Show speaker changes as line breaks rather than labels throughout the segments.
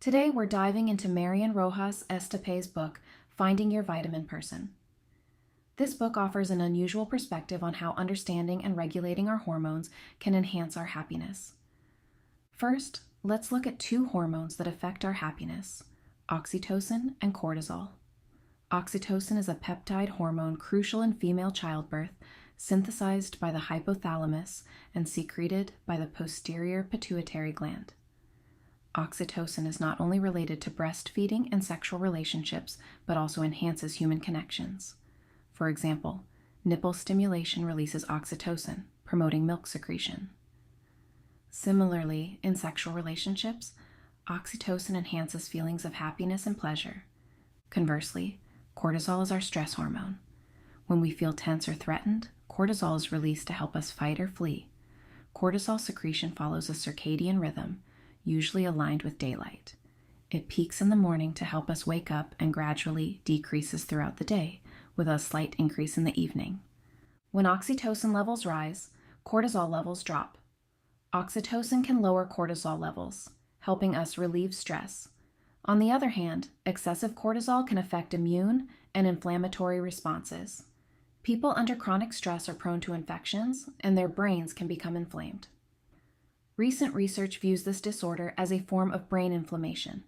Today we're diving into Marian Rojas Estepe's book, Finding Your Vitamin Person. This book offers an unusual perspective on how understanding and regulating our hormones can enhance our happiness. First, let's look at two hormones that affect our happiness, oxytocin and cortisol. Oxytocin is a peptide hormone crucial in female childbirth, synthesized by the hypothalamus and secreted by the posterior pituitary gland. Oxytocin is not only related to breastfeeding and sexual relationships, but also enhances human connections. For example, nipple stimulation releases oxytocin, promoting milk secretion. Similarly, in sexual relationships, oxytocin enhances feelings of happiness and pleasure. Conversely, cortisol is our stress hormone. When we feel tense or threatened, cortisol is released to help us fight or flee. Cortisol secretion follows a circadian rhythm, usually aligned with daylight. It peaks in the morning to help us wake up and gradually decreases throughout the day, with a slight increase in the evening. When oxytocin levels rise, cortisol levels drop. Oxytocin can lower cortisol levels, helping us relieve stress. On the other hand, excessive cortisol can affect immune and inflammatory responses. People under chronic stress are prone to infections, and their brains can become inflamed. Recent research views this disorder as a form of brain inflammation.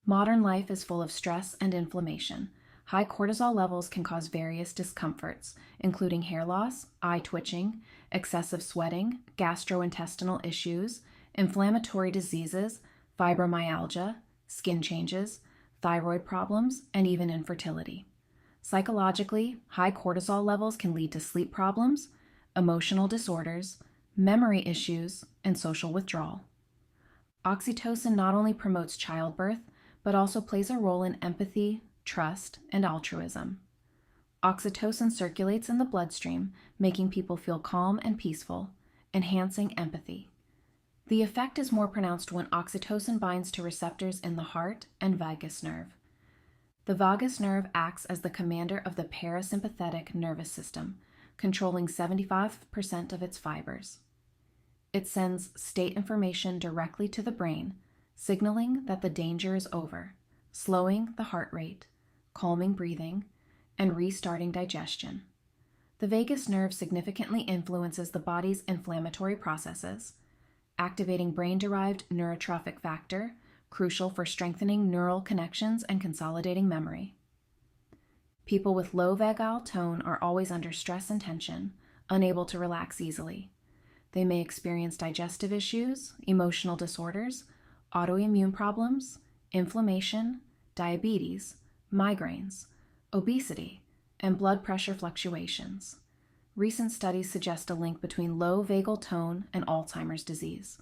Modern life is full of stress and inflammation. High cortisol levels can cause various discomforts, including hair loss, eye twitching, excessive sweating, gastrointestinal issues, inflammatory diseases, fibromyalgia, skin changes, thyroid problems, and even infertility. Psychologically, high cortisol levels can lead to sleep problems, emotional disorders, memory issues, and social withdrawal. Oxytocin not only promotes childbirth, but also plays a role in empathy, trust, and altruism. Oxytocin circulates in the bloodstream, making people feel calm and peaceful, enhancing empathy. The effect is more pronounced when oxytocin binds to receptors in the heart and vagus nerve. The vagus nerve acts as the commander of the parasympathetic nervous system, controlling 75% of its fibers. It sends state information directly to the brain, signaling that the danger is over, slowing the heart rate, calming breathing, and restarting digestion. The vagus nerve significantly influences the body's inflammatory processes, activating brain-derived neurotrophic factor, crucial for strengthening neural connections and consolidating memory. People with low vagal tone are always under stress and tension, unable to relax easily. They may experience digestive issues, emotional disorders, autoimmune problems, inflammation, diabetes, migraines, obesity, and blood pressure fluctuations. Recent studies suggest a link between low vagal tone and Alzheimer's disease.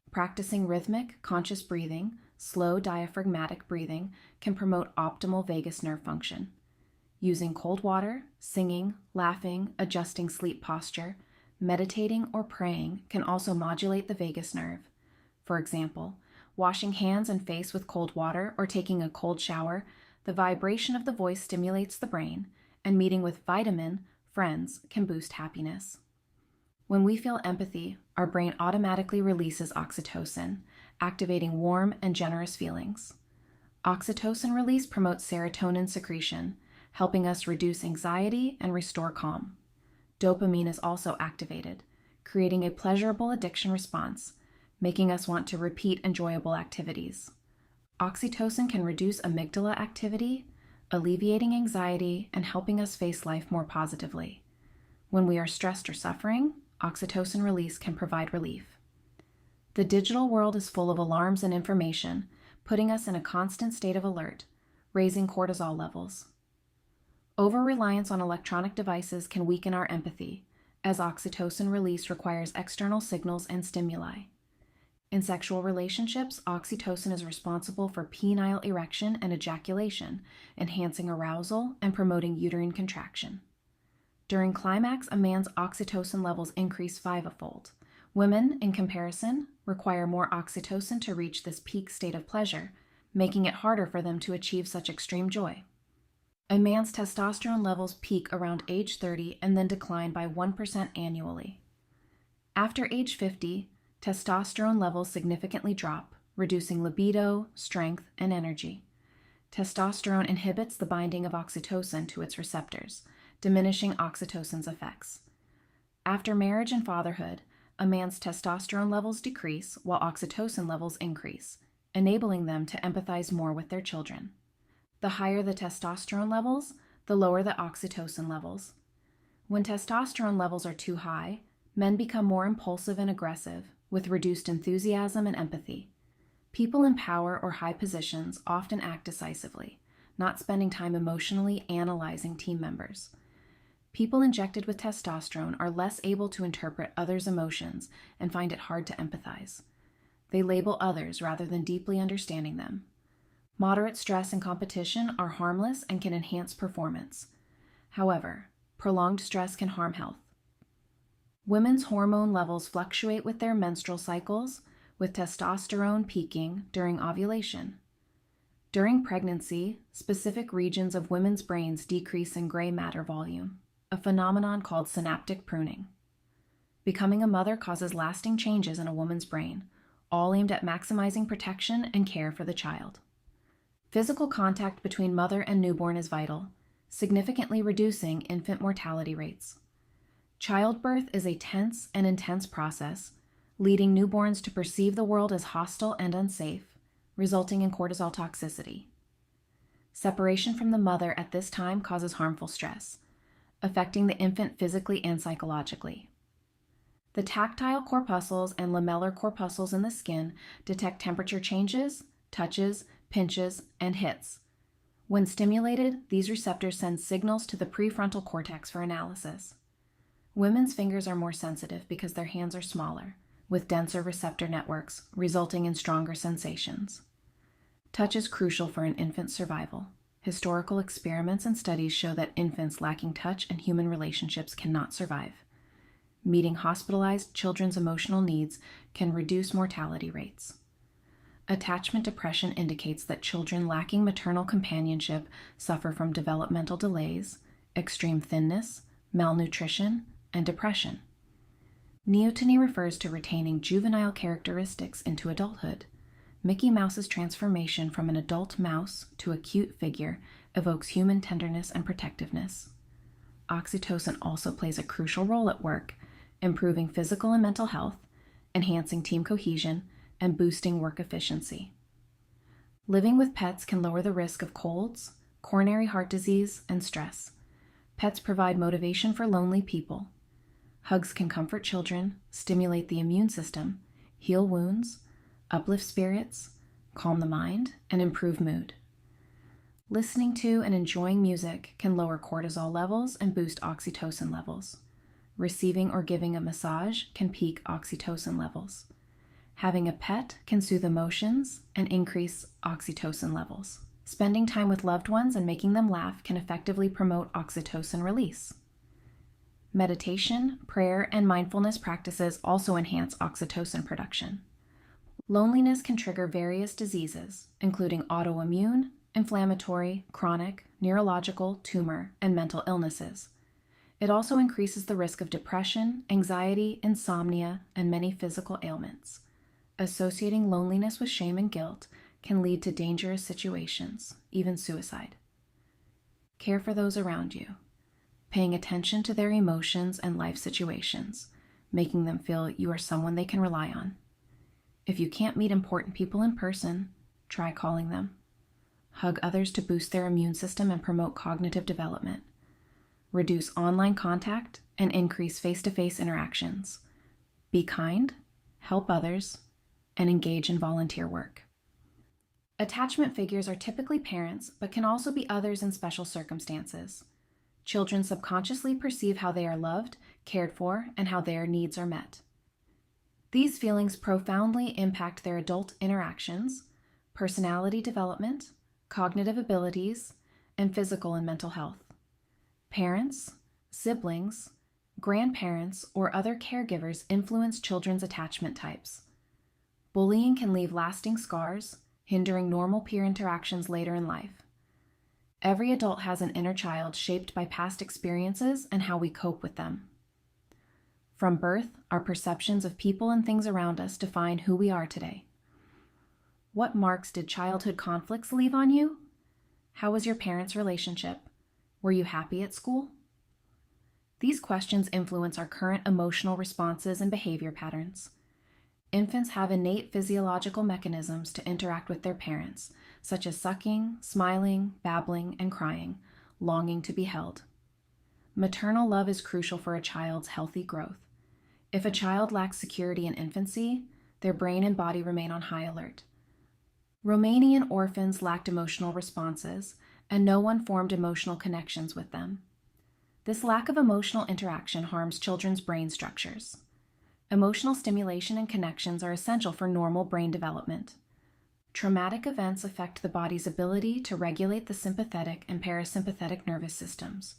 Practicing rhythmic, conscious breathing, slow diaphragmatic breathing can promote optimal vagus nerve function. Using cold water, singing, laughing, adjusting sleep posture, meditating, or praying can also modulate the vagus nerve. For example, washing hands and face with cold water or taking a cold shower, the vibration of the voice stimulates the brain, and meeting with vitamin friends can boost happiness. When we feel empathy, our brain automatically releases oxytocin, activating warm and generous feelings. Oxytocin release promotes serotonin secretion, helping us reduce anxiety and restore calm. Dopamine is also activated, creating a pleasurable addiction response, making us want to repeat enjoyable activities. Oxytocin can reduce amygdala activity, alleviating anxiety and helping us face life more positively. When we are stressed or suffering, oxytocin release can provide relief. The digital world is full of alarms and information, putting us in a constant state of alert, raising cortisol levels. Over-reliance on electronic devices can weaken our empathy, as oxytocin release requires external signals and stimuli. In sexual relationships, oxytocin is responsible for penile erection and ejaculation, enhancing arousal and promoting uterine contraction. During climax, a man's oxytocin levels increase 5-fold. Women, in comparison, require more oxytocin to reach this peak state of pleasure, making it harder for them to achieve such extreme joy. A man's testosterone levels peak around age 30 and then decline by 1% annually. After age 50, testosterone levels significantly drop, reducing libido, strength, and energy. Testosterone inhibits the binding of oxytocin to its receptors, diminishing oxytocin's effects. After marriage and fatherhood, a man's testosterone levels decrease while oxytocin levels increase, enabling them to empathize more with their children. The higher the testosterone levels, the lower the oxytocin levels. When testosterone levels are too high, men become more impulsive and aggressive, with reduced enthusiasm and empathy. People in power or high positions often act decisively, not spending time emotionally analyzing team members. People injected with testosterone are less able to interpret others' emotions and find it hard to empathize. They label others rather than deeply understanding them. Moderate stress and competition are harmless and can enhance performance. However, prolonged stress can harm health. Women's hormone levels fluctuate with their menstrual cycles, with testosterone peaking during ovulation. During pregnancy, specific regions of women's brains decrease in gray matter volume, a phenomenon called synaptic pruning. Becoming a mother causes lasting changes in a woman's brain, all aimed at maximizing protection and care for the child. Physical contact between mother and newborn is vital, significantly reducing infant mortality rates. Childbirth is a tense and intense process, leading newborns to perceive the world as hostile and unsafe, resulting in cortisol toxicity. Separation from the mother at this time causes harmful stress, affecting the infant physically and psychologically. The tactile corpuscles and lamellar corpuscles in the skin detect temperature changes, touches, pinches, and hits. When stimulated, these receptors send signals to the prefrontal cortex for analysis. Women's fingers are more sensitive because their hands are smaller, with denser receptor networks, resulting in stronger sensations. Touch is crucial for an infant's survival. Historical experiments and studies show that infants lacking touch and human relationships cannot survive. Meeting hospitalized children's emotional needs can reduce mortality rates. Attachment depression indicates that children lacking maternal companionship suffer from developmental delays, extreme thinness, malnutrition, and depression. Neoteny refers to retaining juvenile characteristics into adulthood. Mickey Mouse's transformation from an adult mouse to a cute figure evokes human tenderness and protectiveness. Oxytocin also plays a crucial role at work, improving physical and mental health, enhancing team cohesion, and boosting work efficiency. Living with pets can lower the risk of colds, coronary heart disease, and stress. Pets provide motivation for lonely people. Hugs can comfort children, stimulate the immune system, heal wounds, uplift spirits, calm the mind, and improve mood. Listening to and enjoying music can lower cortisol levels and boost oxytocin levels. Receiving or giving a massage can peak oxytocin levels. Having a pet can soothe emotions and increase oxytocin levels. Spending time with loved ones and making them laugh can effectively promote oxytocin release. Meditation, prayer, and mindfulness practices also enhance oxytocin production. Loneliness can trigger various diseases, including autoimmune, inflammatory, chronic, neurological, tumor, and mental illnesses. It also increases the risk of depression, anxiety, insomnia, and many physical ailments. Associating loneliness with shame and guilt can lead to dangerous situations, even suicide. Care for those around you, paying attention to their emotions and life situations, making them feel you are someone they can rely on. If you can't meet important people in person, try calling them. Hug others to boost their immune system and promote cognitive development. Reduce online contact and increase face-to-face interactions. Be kind, help others, and engage in volunteer work. Attachment figures are typically parents, but can also be others in special circumstances. Children subconsciously perceive how they are loved, cared for, and how their needs are met. These feelings profoundly impact their adult interactions, personality development, cognitive abilities, and physical and mental health. Parents, siblings, grandparents, or other caregivers influence children's attachment types. Bullying can leave lasting scars, hindering normal peer interactions later in life. Every adult has an inner child shaped by past experiences and how we cope with them. From birth, our perceptions of people and things around us define who we are today. What marks did childhood conflicts leave on you? How was your parents' relationship? Were you happy at school? These questions influence our current emotional responses and behavior patterns. Infants have innate physiological mechanisms to interact with their parents, such as sucking, smiling, babbling, and crying, longing to be held. Maternal love is crucial for a child's healthy growth. If a child lacks security in infancy, their brain and body remain on high alert. Romanian orphans lacked emotional responses, and no one formed emotional connections with them. This lack of emotional interaction harms children's brain structures. Emotional stimulation and connections are essential for normal brain development. Traumatic events affect the body's ability to regulate the sympathetic and parasympathetic nervous systems,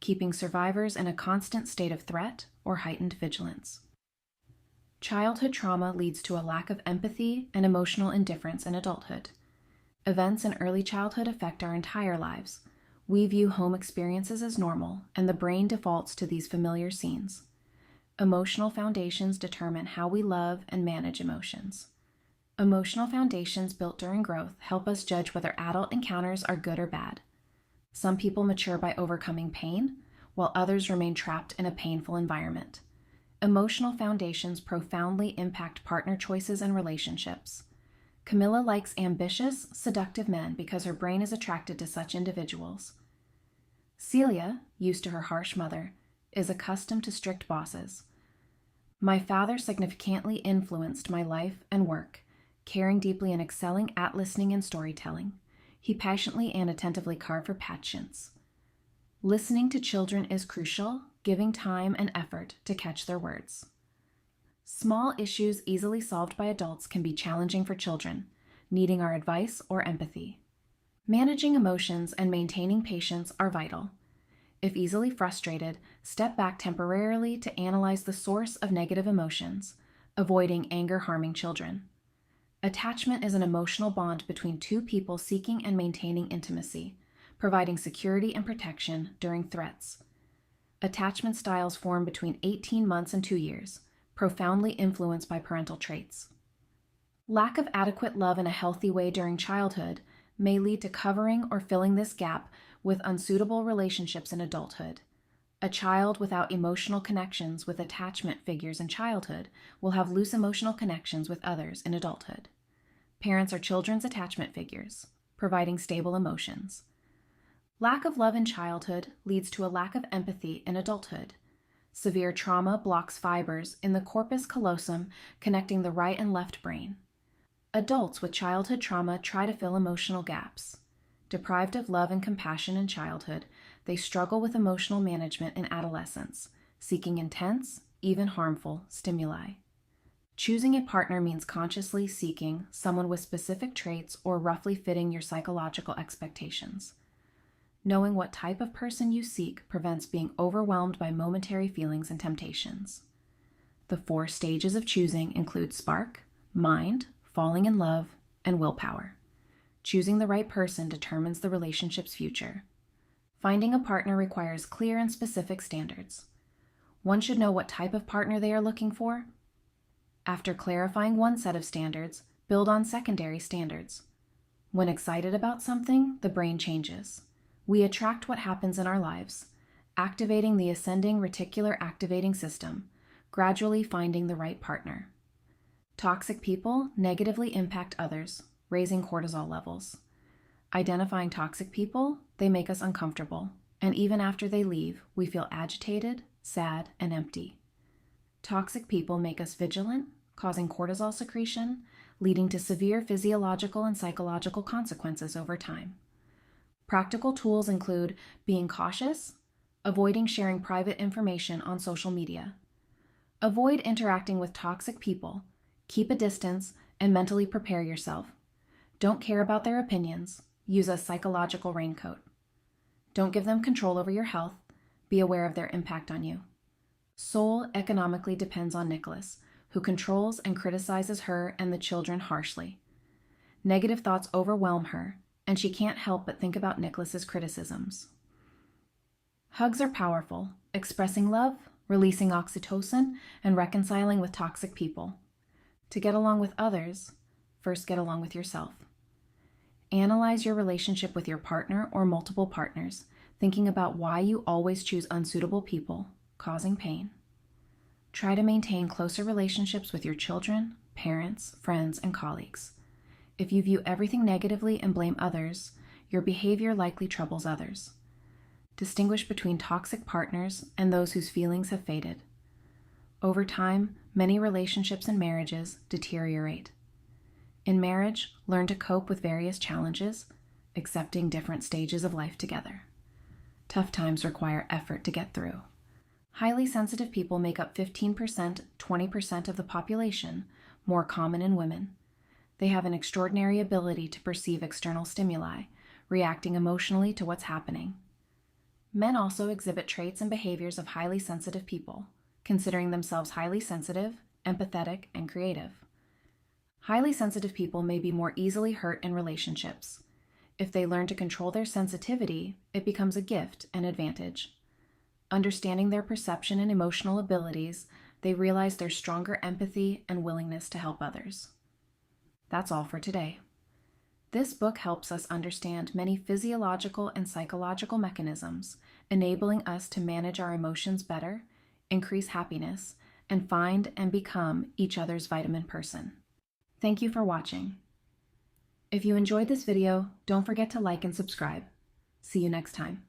keeping survivors in a constant state of threat or heightened vigilance. Childhood trauma leads to a lack of empathy and emotional indifference in adulthood. Events in early childhood affect our entire lives. We view home experiences as normal, and the brain defaults to these familiar scenes. Emotional foundations determine how we love and manage emotions. Emotional foundations built during growth help us judge whether adult encounters are good or bad. Some people mature by overcoming pain, while others remain trapped in a painful environment. Emotional foundations profoundly impact partner choices and relationships. Camilla likes ambitious, seductive men because her brain is attracted to such individuals. Celia, used to her harsh mother, is accustomed to strict bosses. My father significantly influenced my life and work, caring deeply and excelling at listening and storytelling. He passionately and attentively carved for patience. Listening to children is crucial, giving time and effort to catch their words. Small issues easily solved by adults can be challenging for children, needing our advice or empathy. Managing emotions and maintaining patience are vital. If easily frustrated, step back temporarily to analyze the source of negative emotions, avoiding anger harming children. Attachment is an emotional bond between two people seeking and maintaining intimacy, providing security and protection during threats. Attachment styles form between 18 months and 2 years, profoundly influenced by parental traits. Lack of adequate love in a healthy way during childhood may lead to covering or filling this gap with unsuitable relationships in adulthood. A child without emotional connections with attachment figures in childhood will have loose emotional connections with others in adulthood. Parents are children's attachment figures, providing stable emotions. Lack of love in childhood leads to a lack of empathy in adulthood. Severe trauma blocks fibers in the corpus callosum connecting the right and left brain. Adults with childhood trauma try to fill emotional gaps. Deprived of love and compassion in childhood, they struggle with emotional management in adolescence, seeking intense, even harmful, stimuli. Choosing a partner means consciously seeking someone with specific traits or roughly fitting your psychological expectations. Knowing what type of person you seek prevents being overwhelmed by momentary feelings and temptations. The 4 stages of choosing include spark, mind, falling in love, and willpower. Choosing the right person determines the relationship's future. Finding a partner requires clear and specific standards. One should know what type of partner they are looking for. After clarifying one set of standards, build on secondary standards. When excited about something, the brain changes. We attract what happens in our lives, activating the ascending reticular activating system, gradually finding the right partner. Toxic people negatively impact others, raising cortisol levels. Identifying toxic people, they make us uncomfortable, and even after they leave, we feel agitated, sad, and empty. Toxic people make us vigilant, causing cortisol secretion, leading to severe physiological and psychological consequences over time. Practical tools include being cautious, avoiding sharing private information on social media. Avoid interacting with toxic people, keep a distance, and mentally prepare yourself. Don't care about their opinions, use a psychological raincoat. Don't give them control over your health, be aware of their impact on you. Sol economically depends on Nicholas, who controls and criticizes her and the children harshly. Negative thoughts overwhelm her, and she can't help but think about Nicholas's criticisms. Hugs are powerful, expressing love, releasing oxytocin, and reconciling with toxic people. To get along with others, first get along with yourself. Analyze your relationship with your partner or multiple partners, thinking about why you always choose unsuitable people, causing pain. Try to maintain closer relationships with your children, parents, friends, and colleagues. If you view everything negatively and blame others, your behavior likely troubles others. Distinguish between toxic partners and those whose feelings have faded. Over time, many relationships and marriages deteriorate. In marriage, learn to cope with various challenges, accepting different stages of life together. Tough times require effort to get through. Highly sensitive people make up 15%, 20% of the population, more common in women. They have an extraordinary ability to perceive external stimuli, reacting emotionally to what's happening. Men also exhibit traits and behaviors of highly sensitive people, considering themselves highly sensitive, empathetic, and creative. Highly sensitive people may be more easily hurt in relationships. If they learn to control their sensitivity, it becomes a gift and advantage. Understanding their perception and emotional abilities, they realize their stronger empathy and willingness to help others. That's all for today. This book helps us understand many physiological and psychological mechanisms, enabling us to manage our emotions better, increase happiness, and find and become each other's vitamin person. Thank you for watching. If you enjoyed this video, don't forget to like and subscribe. See you next time.